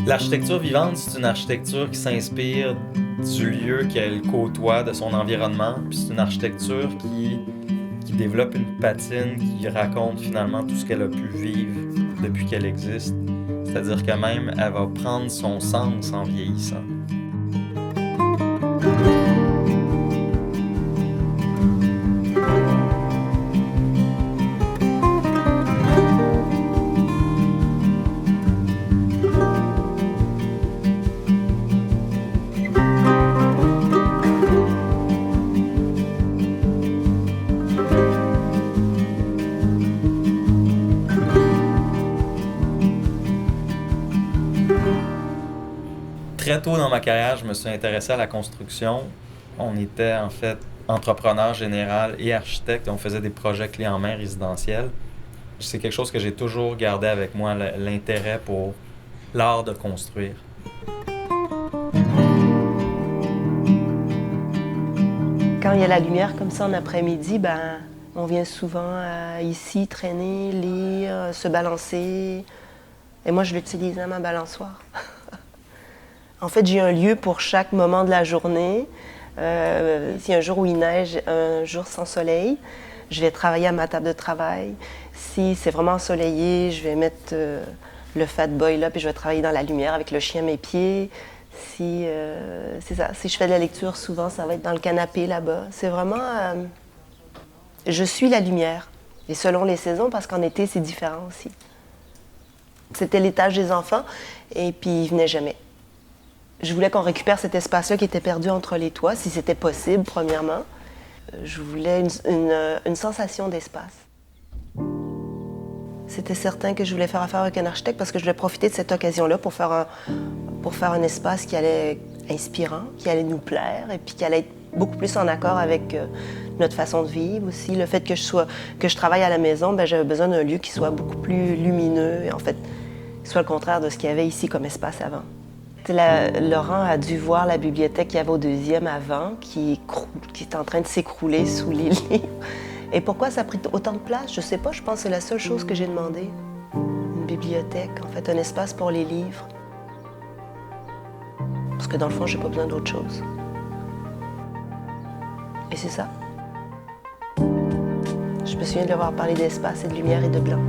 L'architecture vivante, c'est une architecture qui s'inspire du lieu qu'elle côtoie, de son environnement. Puis c'est une architecture qui développe une patine qui raconte finalement tout ce qu'elle a pu vivre depuis qu'elle existe. C'est-à-dire que même, elle va prendre son sens en vieillissant. Très tôt dans ma carrière, je me suis intéressé à la construction. On était en fait entrepreneur général et architecte. On faisait des projets clés en main résidentiels. C'est quelque chose que j'ai toujours gardé avec moi, l'intérêt pour l'art de construire. Quand il y a la lumière comme ça en après-midi, ben, on vient souvent ici traîner, lire, se balancer. Et moi, je l'utilise à ma balançoire. En fait, j'ai un lieu pour chaque moment de la journée. S'il y a un jour où il neige, un jour sans soleil, je vais travailler à ma table de travail. Si c'est vraiment ensoleillé, je vais mettre le fat boy là, puis je vais travailler dans la lumière avec le chien à mes pieds. C'est ça. Si je fais de la lecture, souvent, ça va être dans le canapé là-bas. C'est vraiment... je suis la lumière. Et selon les saisons, parce qu'en été, c'est différent aussi. C'était l'étage des enfants, et puis ils venaient jamais. Je voulais qu'on récupère cet espace-là qui était perdu entre les toits, si c'était possible, premièrement. Je voulais une sensation d'espace. C'était certain que je voulais faire affaire avec un architecte parce que je voulais profiter de cette occasion-là pour faire un espace qui allait être inspirant, qui allait nous plaire et puis qui allait être beaucoup plus en accord avec notre façon de vivre aussi. Le fait que je travaille à la maison, ben, j'avais besoin d'un lieu qui soit beaucoup plus lumineux et en fait, qui soit le contraire de ce qu'il y avait ici comme espace avant. Laurent a dû voir la bibliothèque qu'il y avait au deuxième avant, qui est en train de s'écrouler sous les livres. Et pourquoi ça a pris autant de place? Je sais pas, je pense que c'est la seule chose que j'ai demandé. Une bibliothèque, en fait, un espace pour les livres. Parce que dans le fond, j'ai pas besoin d'autre chose. Et c'est ça. Je me souviens de leur avoir parlé d'espace et de lumière et de blanc.